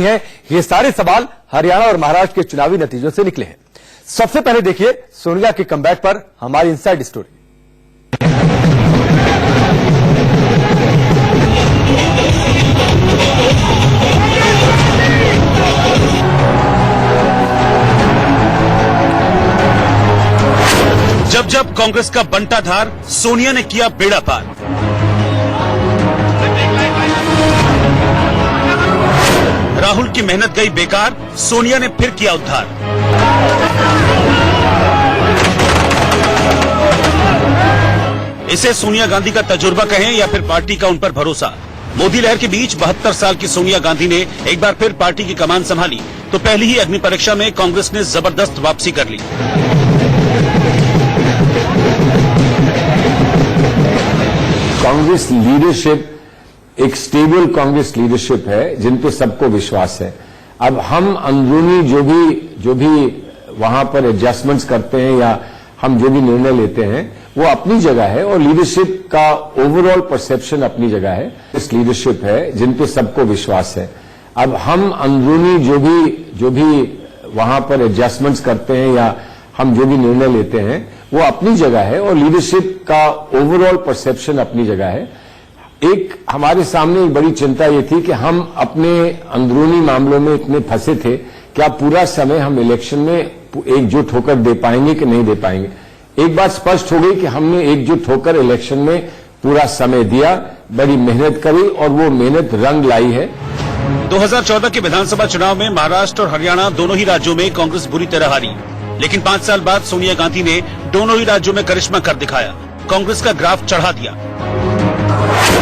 करनी है, ये सारे सवाल हरियाणा और महाराष्ट्र के चुनावी नतीजों से निकले हैं। सबसे पहले देखिए सोनिया के कमबैक पर हमारी इनसाइड स्टोरी। जब जब कांग्रेस का बंटाधार, सोनिया ने किया बेड़ा पार। राहुल की मेहनत गई बेकार, सोनिया ने फिर किया उद्धार। इसे सोनिया गांधी का तजुर्बा कहें या फिर पार्टी का उन पर भरोसा। मोदी लहर के बीच 72 साल की सोनिया गांधी ने एक बार फिर पार्टी की कमान संभाली तो पहली ही अग्नि परीक्षा में कांग्रेस ने जबरदस्त वापसी कर ली। कांग्रेस लीडरशिप एक स्टेबल कांग्रेस लीडरशिप है जिन पे सबको विश्वास है। अब हम अंदरूनी जो भी वहां पर एडजस्टमेंट्स करते हैं या हम जो भी निर्णय लेते हैं वो अपनी जगह है और लीडरशिप का ओवरऑल परसेप्शन अपनी जगह है। इस लीडरशिप है जिन पे सबको विश्वास है। अब हम अंदरूनी जो भी वहां पर एडजस्टमेंट्स करते हैं या हम जो भी निर्णय लेते हैं वो अपनी जगह है और लीडरशिप का ओवरऑल परसेप्शन अपनी जगह है। एक हमारे सामने एक बड़ी चिंता ये थी कि हम अपने अंदरूनी मामलों में इतने फंसे थे कि अब पूरा समय हम इलेक्शन में एकजुट होकर दे पाएंगे कि नहीं दे पाएंगे। एक बात स्पष्ट हो गई कि हमने एकजुट होकर इलेक्शन में पूरा समय दिया, बड़ी मेहनत करी और वो मेहनत रंग लाई है। 2014 के विधानसभा चुनाव में महाराष्ट्र और हरियाणा दोनों ही राज्यों में कांग्रेस बुरी तरह हारी, लेकिन 5 साल बाद सोनिया गांधी ने दोनों ही राज्यों में करिश्मा कर दिखाया, कांग्रेस का ग्राफ चढ़ा दिया।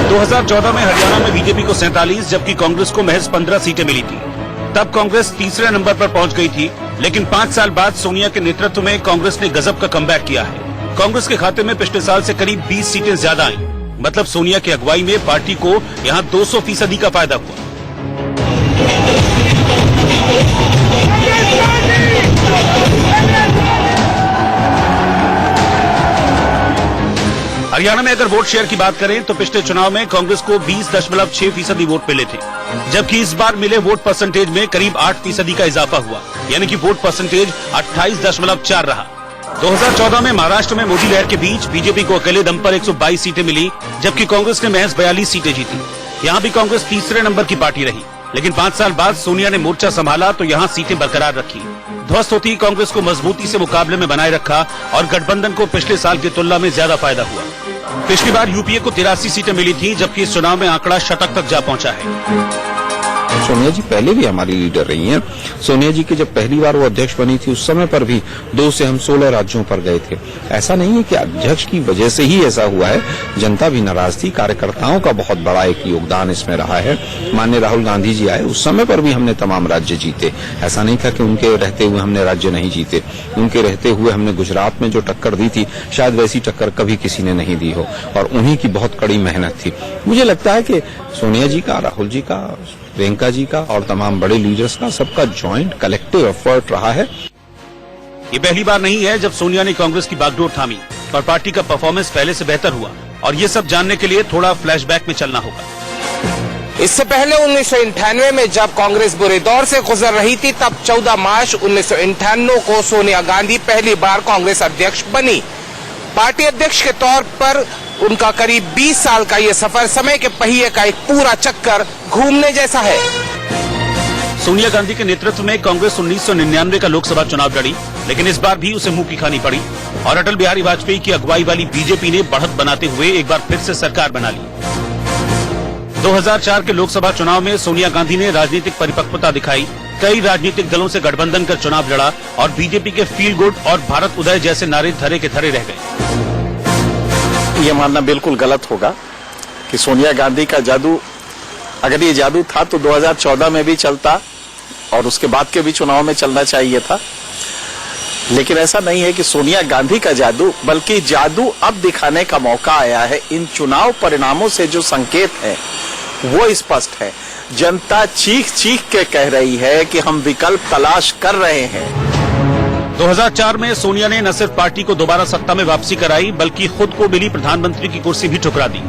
2014 में हरियाणा में बीजेपी को 47 जबकि कांग्रेस को महज 15 सीटें मिली थी। तब कांग्रेस तीसरे नंबर पर पहुंच गई थी, लेकिन 5 साल बाद सोनिया के नेतृत्व में कांग्रेस ने गजब का कमबैक किया है। कांग्रेस के खाते में पिछले साल से करीब 20 सीटें ज्यादा आई, मतलब सोनिया की अगुवाई में पार्टी को यहां 200% का फायदा हुआ। हरियाणा में अगर वोट शेयर की बात करें तो पिछले चुनाव में कांग्रेस को 20.6% वोट मिले थे, जबकि इस बार मिले वोट परसेंटेज में करीब 8% का इजाफा हुआ, यानी कि वोट परसेंटेज 28.4 रहा। 2014 में महाराष्ट्र में मोदी लहर के बीच बीजेपी को अकेले दम पर 122 सीटें मिली, जबकि कांग्रेस ने महज 42 सीटें जीती। यहाँ भी कांग्रेस तीसरे नंबर की पार्टी रही, लेकिन 5 साल बाद सोनिया ने मोर्चा संभाला तो यहाँ सीटें बरकरार रखी। ध्वस्त होती कांग्रेस को मजबूती से मुकाबले में बनाए रखा और गठबंधन को पिछले साल की तुलना में ज्यादा फायदा हुआ। पिछली बार यूपीए को 83 सीटें मिली थी, जबकि इस चुनाव में आंकड़ा शतक तक जा पहुंचा है। सोनिया जी पहले भी हमारी लीडर रही हैं। सोनिया जी की जब पहली बार वो अध्यक्ष बनी थी उस समय पर भी 2 से हम 16 राज्यों पर गए थे। ऐसा नहीं है कि अध्यक्ष की वजह से ही ऐसा हुआ है, जनता भी नाराज थी, कार्यकर्ताओं का बहुत बड़ा एक योगदान इसमें रहा है। माननीय राहुल गांधी जी आए उस समय पर भी हमने तमाम राज्य जीते। ऐसा नहीं था कि उनके रहते हुए हमने राज्य नहीं जीते। उनके रहते हुए हमने गुजरात में जो टक्कर दी थी शायद वैसी टक्कर कभी किसी ने नहीं दी हो और उन्हीं की बहुत कड़ी मेहनत थी। मुझे लगता है कि सोनिया जी का, राहुल जी का, प्रियंका जी का और तमाम बड़े लीडर्स का सबका जॉइंट कलेक्टिव एफर्ट रहा है। ये पहली बार नहीं है जब सोनिया ने कांग्रेस की बागडोर थामी और पार्टी का परफॉर्मेंस पहले से बेहतर हुआ, और ये सब जानने के लिए थोड़ा फ्लैशबैक में चलना होगा। इससे पहले 1998 में जब कांग्रेस बुरे दौर से गुजर रही थी, तब 14 मार्च 1998 को सोनिया गांधी पहली बार कांग्रेस अध्यक्ष बनी। पार्टी अध्यक्ष के तौर पर उनका करीब 20 साल का ये सफर समय के पहिए का एक पूरा चक्कर घूमने जैसा है। सोनिया गांधी के नेतृत्व में कांग्रेस 1999 का लोकसभा चुनाव लड़ी, लेकिन इस बार भी उसे मुंह की खानी पड़ी और अटल बिहारी वाजपेयी की अगुवाई वाली बीजेपी ने बढ़त बनाते हुए एक बार फिर से सरकार बना ली। 2004 के लोकसभा चुनाव में सोनिया गांधी ने राजनीतिक परिपक्वता दिखाई, कई राजनीतिक दलों से गठबंधन कर चुनाव लड़ा और बीजेपी के फील गुड और भारत उदय जैसे नारे धरे के धरे रह गए। ये मानना बिल्कुल गलत होगा कि सोनिया गांधी का जादू, अगर ये जादू था तो 2014 में भी चलता और उसके बाद के भी चुनाव में चलना चाहिए था। लेकिन ऐसा नहीं है कि सोनिया गांधी का जादू, बल्कि जादू अब दिखाने का मौका आया है। इन चुनाव परिणामों से जो संकेत है वो स्पष्ट है। जनता चीख चीख के कह रही है कि हम विकल्प तलाश कर रहे हैं। 2004 में सोनिया ने न सिर्फ पार्टी को दोबारा सत्ता में वापसी कराई, बल्कि खुद को मिली प्रधानमंत्री की कुर्सी भी ठुकरा दी।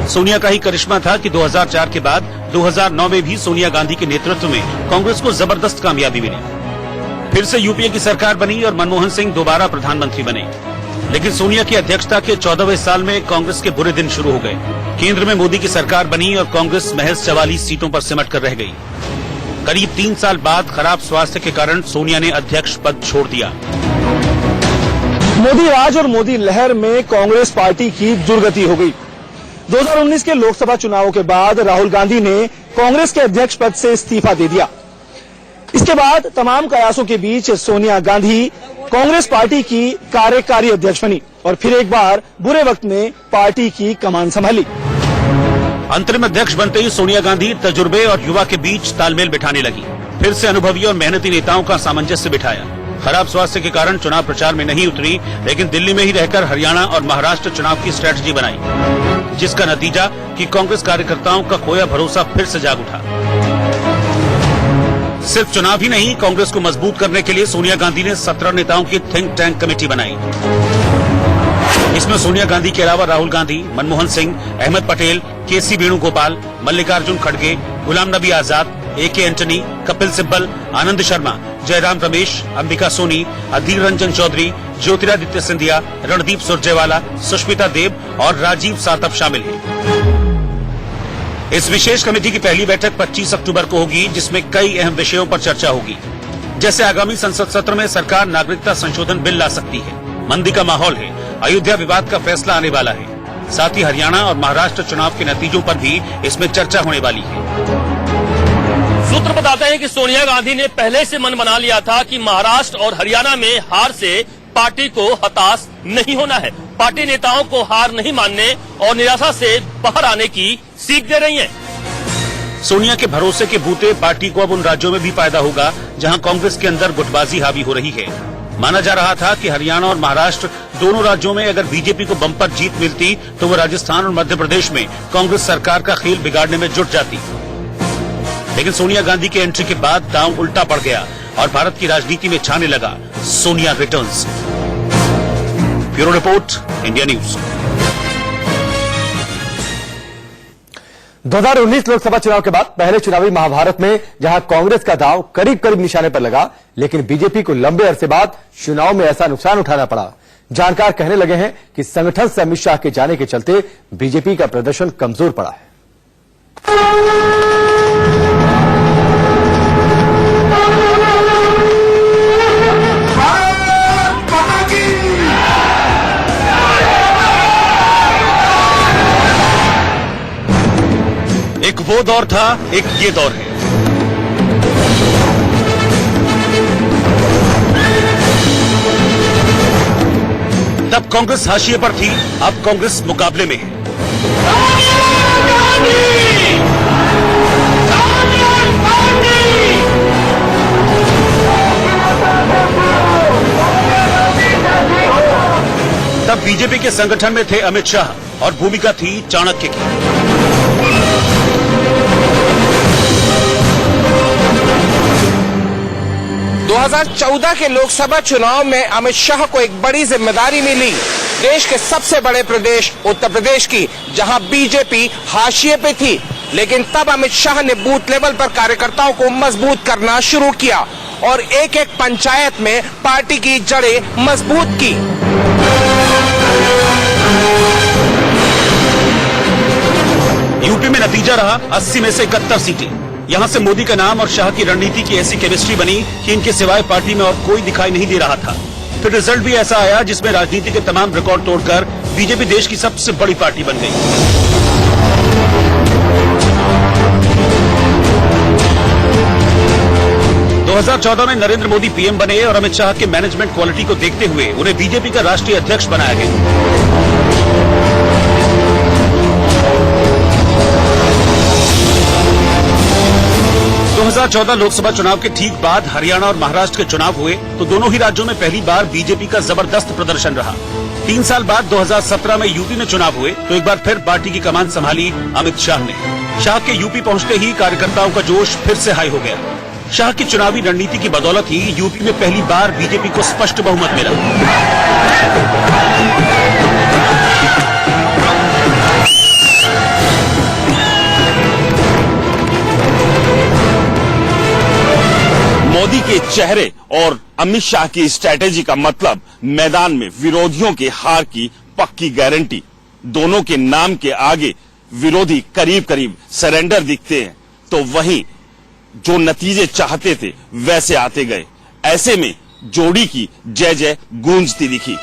सोनिया का ही करिश्मा था कि 2004 के बाद 2009 में भी सोनिया गांधी के नेतृत्व में कांग्रेस को जबरदस्त कामयाबी मिली। फिर से यूपीए की सरकार बनी और मनमोहन सिंह दोबारा प्रधानमंत्री बने। लेकिन सोनिया की अध्यक्षता के 14वें साल में कांग्रेस के बुरे दिन शुरू हो गए। केंद्र में मोदी की सरकार बनी और कांग्रेस महज 44 सीटों पर सिमट कर रह गई। करीब 3 साल बाद खराब स्वास्थ्य के कारण सोनिया ने अध्यक्ष पद छोड़ दिया। मोदी राज और मोदी लहर में कांग्रेस पार्टी की दुर्गति हो गई। 2019 के लोकसभा चुनावों के बाद राहुल गांधी ने कांग्रेस के अध्यक्ष पद से इस्तीफा दे दिया। इसके बाद तमाम कयासों के बीच सोनिया गांधी कांग्रेस पार्टी की कार्यकारी अध्यक्ष बनी और फिर एक बार बुरे वक्त में पार्टी की कमान संभाली। अंतरिम अध्यक्ष बनते ही सोनिया गांधी तजुर्बे और युवा के बीच तालमेल बिठाने लगी। फिर से अनुभवी और मेहनती नेताओं का सामंजस्य बिठाया। खराब स्वास्थ्य के कारण चुनाव प्रचार में नहीं उतरी, लेकिन दिल्ली में ही रहकर हरियाणा और महाराष्ट्र चुनाव की स्ट्रेटजी बनाई, जिसका नतीजा कि कांग्रेस कार्यकर्ताओं का खोया भरोसा फिर से जाग उठा। सिर्फ चुनाव ही नहीं, कांग्रेस को मजबूत करने के लिए सोनिया गांधी ने 17 नेताओं की थिंक टैंक कमेटी बनाई। इसमें सोनिया गांधी के अलावा राहुल गांधी, मनमोहन सिंह, अहमद पटेल, केसी वेणुगोपाल, मल्लिकार्जुन खड़गे, गुलाम नबी आजाद, AK एंटनी, कपिल सिब्बल, आनंद शर्मा, जयराम रमेश, अंबिका सोनी, अधीर रंजन चौधरी, ज्योतिरादित्य सिंधिया, रणदीप सुरजेवाला, सुष्मिता देव और राजीव सातव शामिल हैं। इस विशेष कमेटी की पहली बैठक 25 अक्टूबर को होगी, जिसमें कई अहम विषयों पर चर्चा होगी। जैसे आगामी संसद सत्र में सरकार नागरिकता संशोधन बिल ला सकती है, मंदी का माहौल है, अयोध्या विवाद का फैसला आने वाला है, साथ ही हरियाणा और महाराष्ट्र चुनाव के नतीजों पर भी इसमें चर्चा होने वाली है। सूत्र बताते हैं कि सोनिया गांधी ने पहले से मन बना लिया था कि महाराष्ट्र और हरियाणा में हार से पार्टी को हताश नहीं होना है। पार्टी नेताओं को हार नहीं मानने और निराशा से बाहर आने की सीख दे रही हैं। सोनिया के भरोसे के बूते पार्टी को अब उन राज्यों में भी फायदा होगा जहां कांग्रेस के अंदर गुटबाजी हावी हो रही है। माना जा रहा था कि हरियाणा और महाराष्ट्र दोनों राज्यों में अगर बीजेपी को बम्पर जीत मिलती तो वो राजस्थान और मध्य प्रदेश में कांग्रेस सरकार का खेल बिगाड़ने में जुट जाती। लेकिन सोनिया गांधी के एंट्री के बाद दांव उल्टा पड़ गया और भारत की राजनीति में छाने लगा Sonia returns. Bureau report, India news. 2019 Lok Sabha चुनाव के बाद पहले चुनावी महाभारत में जहां कांग्रेस का दांव करीब करीब निशाने पर लगा, लेकिन बीजेपी को लंबे अरसे बाद चुनाव में ऐसा नुकसान उठाना पड़ा। जानकार कहने लगे हैं कि संगठन से अमित शाह के जाने के चलते बीजेपी का प्रदर्शन कमजोर पड़ा है। एक वो दौर था, एक ये दौर है। तब कांग्रेस हाशिए पर थी, अब कांग्रेस मुकाबले में है। तब बीजेपी के संगठन में थे अमित शाह और भूमिका थी चाणक्य की। 2014 के लोकसभा चुनाव में अमित शाह को एक बड़ी जिम्मेदारी मिली देश के सबसे बड़े प्रदेश उत्तर प्रदेश की, जहां बीजेपी हाशिए पे थी। लेकिन तब अमित शाह ने बूथ लेवल पर कार्यकर्ताओं को मजबूत करना शुरू किया और एक एक पंचायत में पार्टी की जड़ें मजबूत की। यूपी में नतीजा रहा 80 में से 71 सीटें। यहां से मोदी का नाम और शाह की रणनीति की ऐसी केमिस्ट्री बनी कि इनके सिवाय पार्टी में और कोई दिखाई नहीं दे रहा था। फिर रिजल्ट भी ऐसा आया जिसमें राजनीति के तमाम रिकॉर्ड तोड़कर बीजेपी देश की सबसे बड़ी पार्टी बन गई। दो 2014 में नरेंद्र मोदी पीएम बने और अमित शाह के मैनेजमेंट क्वालिटी को देखते हुए उन्हें बीजेपी का राष्ट्रीय अध्यक्ष बनाया गया। 2014 लोकसभा चुनाव के ठीक बाद हरियाणा और महाराष्ट्र के चुनाव हुए तो दोनों ही राज्यों में पहली बार बीजेपी का जबरदस्त प्रदर्शन रहा। 3 साल बाद 2017 में यूपी में चुनाव हुए तो एक बार फिर पार्टी की कमान संभाली अमित शाह ने। शाह के यूपी पहुंचते ही कार्यकर्ताओं का जोश फिर से हाई हो गया। शाह की चुनावी रणनीति की बदौलत ही यूपी में पहली बार बीजेपी को स्पष्ट बहुमत मिला। मोदी के चेहरे और अमित शाह की स्ट्रैटेजी का मतलब मैदान में विरोधियों के हार की पक्की गारंटी। दोनों के नाम के आगे विरोधी करीब करीब सरेंडर दिखते हैं, तो वहीं जो नतीजे चाहते थे वैसे आते गए। ऐसे में जोड़ी की जय जय गूंजती दिखी।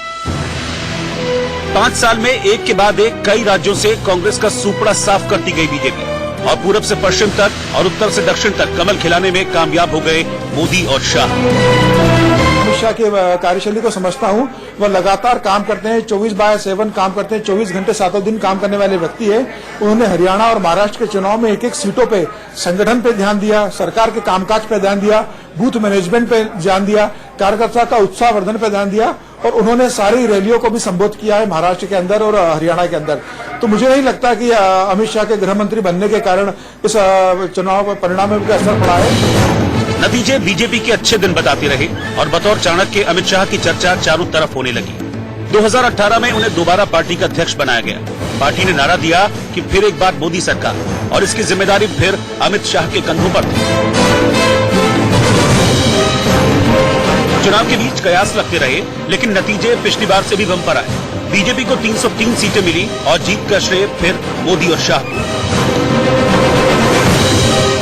5 साल में एक के बाद एक कई राज्यों से कांग्रेस का सुपड़ा साफ करती गई बीजेपी और पूरब से पश्चिम तक और उत्तर से दक्षिण तक कमल खिलाने में कामयाब हो गए मोदी और शाह। अमित शाह की कार्यशैली को समझता हूं, वह लगातार काम करते हैं, 24/7 काम करते हैं, 24 घंटे 7 दिन काम करने वाले व्यक्ति है। उन्होंने हरियाणा और महाराष्ट्र के चुनाव में एक एक सीटों पे संगठन पे ध्यान दिया, सरकार के कामकाज पे ध्यान दिया, बूथ मैनेजमेंट पे ध्यान दिया, कार्यकर्ता का उत्साह वर्धन पे ध्यान दिया और उन्होंने सारी रैलियों को भी संबोधित किया है महाराष्ट्र के अंदर और हरियाणा के अंदर। तो मुझे नहीं लगता कि अमित शाह के गृह मंत्री बनने के कारण इस चुनाव परिणाम में कोई असर पड़ा है। नतीजे बीजेपी के अच्छे दिन बताते रहे और बतौर चाणक्य अमित शाह की चर्चा चारों तरफ होने लगी। 2018 में उन्हें दोबारा पार्टी का अध्यक्ष बनाया गया। पार्टी ने नारा दिया कि फिर एक बार मोदी सरकार, और इसकी जिम्मेदारी फिर अमित शाह के कंधों पर थी। चुनाव के बीच कयास लगते रहे, लेकिन नतीजे पिछली बार से भी बम्पर आए। बीजेपी को 303 सीटें मिली और जीत का श्रेय फिर मोदी और शाह को।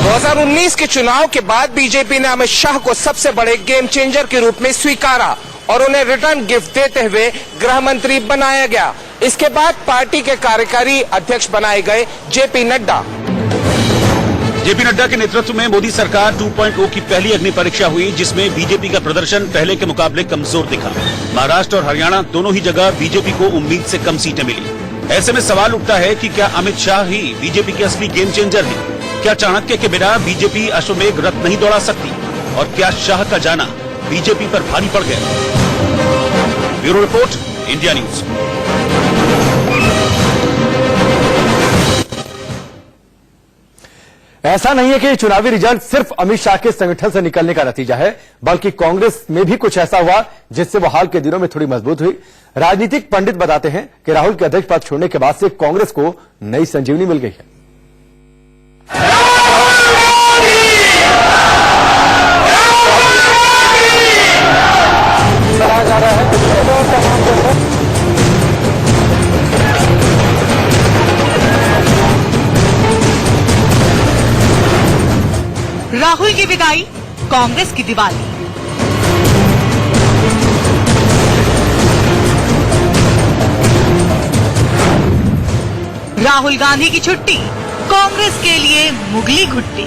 2019 के चुनाव के बाद बीजेपी ने अमित शाह को सबसे बड़े गेम चेंजर के रूप में स्वीकारा और उन्हें रिटर्न गिफ्ट देते हुए गृह मंत्री बनाया गया। इसके बाद पार्टी के कार्यकारी अध्यक्ष बनाए गए जेपी नड्डा। जेपी नड्डा के नेतृत्व में मोदी सरकार 2.0 की पहली अग्नि परीक्षा हुई, जिसमें बीजेपी का प्रदर्शन पहले के मुकाबले कमजोर दिखा। महाराष्ट्र और हरियाणा दोनों ही जगह बीजेपी को उम्मीद से कम सीटें मिली। ऐसे में सवाल उठता है कि क्या अमित शाह ही बीजेपी के असली गेम चेंजर है? क्या चाणक्य के बिना बीजेपी अश्वमेघ रथ नहीं दौड़ा सकती? और क्या शाह का जाना बीजेपी पर भारी पड़ गया? Bureau report, India news. ऐसा नहीं है कि चुनावी रिजल्ट सिर्फ अमित शाह के संगठन से निकलने का नतीजा है, बल्कि कांग्रेस में भी कुछ ऐसा हुआ जिससे वो हाल के दिनों में थोड़ी मजबूत हुई। राजनीतिक पंडित बताते हैं कि राहुल के अध्यक्ष पद छोड़ने के बाद से कांग्रेस को नई संजीवनी मिल गई है। राहुल की विदाई, कांग्रेस की दिवाली। राहुल गांधी की छुट्टी, कांग्रेस के लिए मुगली घुट्टी।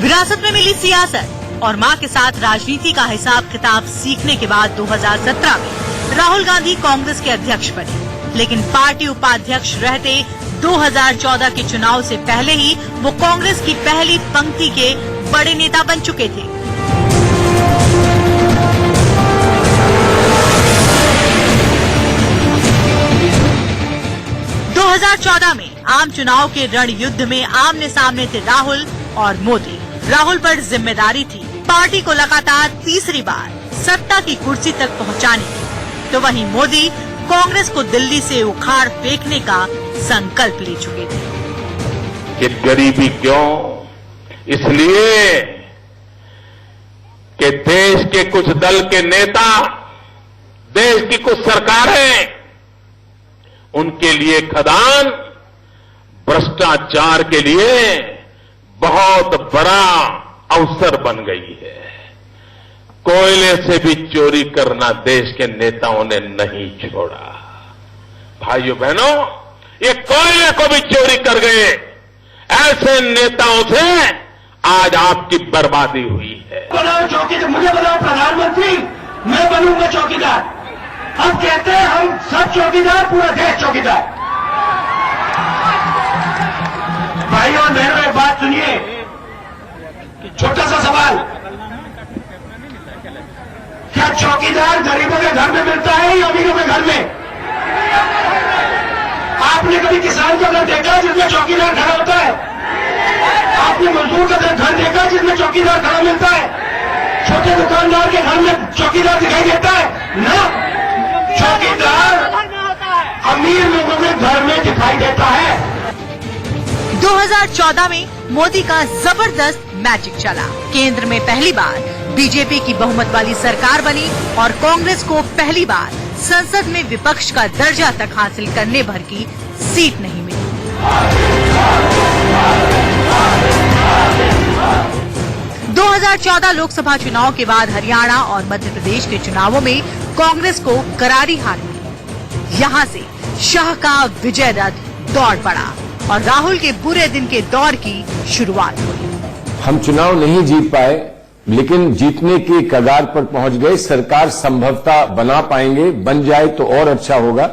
विरासत में मिली सियासत और मां के साथ राजनीति का हिसाब किताब सीखने के बाद 2017 में राहुल गांधी कांग्रेस के अध्यक्ष बने, लेकिन पार्टी उपाध्यक्ष रहते 2014 के चुनाव से पहले ही वो कांग्रेस की पहली पंक्ति के बड़े नेता बन चुके थे। में आम चुनाव के रण युद्ध में आमने सामने थे राहुल और मोदी। राहुल पर जिम्मेदारी थी पार्टी को लगातार तीसरी बार सत्ता की कुर्सी तक पहुंचाने की, तो वहीं मोदी कांग्रेस को दिल्ली से उखाड़ फेंकने का संकल्प ले चुके थे। कि गरीबी क्यों? इसलिए कि देश के कुछ दल के नेता, देश की कुछ सरकारें, उनके लिए खदान भ्रष्टाचार के लिए बहुत बड़ा अवसर बन गई है। कोयले से भी चोरी करना देश के नेताओं ने नहीं छोड़ा। भाइयों बहनों, ये कोयले को भी चोरी कर गए। ऐसे नेताओं से आज आपकी बर्बादी हुई है। चौकीदार मुझे बताओ प्रधानमंत्री, मैं बनूंगा चौकीदार। अब कहते हैं हम सब चौकीदार, पूरा देश चौकीदार। भाइयों और बहनों, एक बात सुनिए, छोटा सा सवाल, क्या चौकीदार गरीबों के घर में मिलता है या अमीरों के घर में? आपने कभी किसान का घर देखा जिसमें चौकीदार खड़ा होता है? आपने मजदूर का घर देखा जिसमें चौकीदार खड़ा मिलता है? छोटे दुकानदार के घर में चौकीदार दिखाई देता है ना? चौकीदार अमीर लोगों के घर में दिखाई देता है। 2014 में मोदी का जबरदस्त मैजिक चला। केंद्र में पहली बार बीजेपी की बहुमत वाली सरकार बनी और कांग्रेस को पहली बार संसद में विपक्ष का दर्जा तक हासिल करने भर की सीट नहीं मिली। 2014 लोकसभा चुनाव के बाद हरियाणा और मध्य प्रदेश के चुनावों में कांग्रेस को करारी हार मिली। यहां से शाह का विजय रथ दौड़ पड़ा और राहुल के बुरे दिन के दौर की शुरुआत हुई। हम चुनाव नहीं जीत पाए, लेकिन जीतने के कगार पर पहुंच गए। सरकार संभवतः बना पाएंगे, बन जाए तो और अच्छा होगा।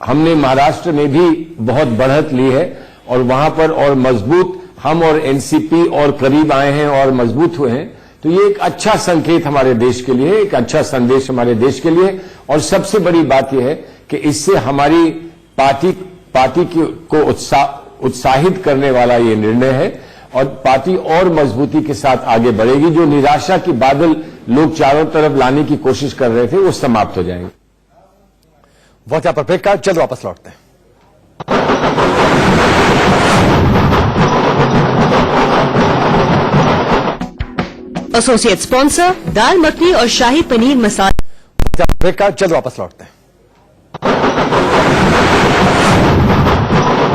हमने महाराष्ट्र में भी बहुत बढ़त ली है और वहां पर और मजबूत हम और एनसीपी और करीब आए हैं और मजबूत हुए हैं। तो ये एक अच्छा संकेत हमारे देश के लिए, एक अच्छा संदेश हमारे देश के लिए। और सबसे बड़ी बात यह है कि इससे हमारी पार्टी को उत्साहित करने वाला ये निर्णय है और पार्टी और मजबूती के साथ आगे बढ़ेगी। जो निराशा की बादल लोग चारों तरफ लाने की कोशिश कर रहे थे वो समाप्त हो जाएंगे। वक्त पर ब्रेक का, जल्द वापस लौटते हैं। एसोसिएट स्पॉन्सर दाल मखनी और शाही पनीर मसाला। ब्रेक का, जल्द वापस लौटते हैं।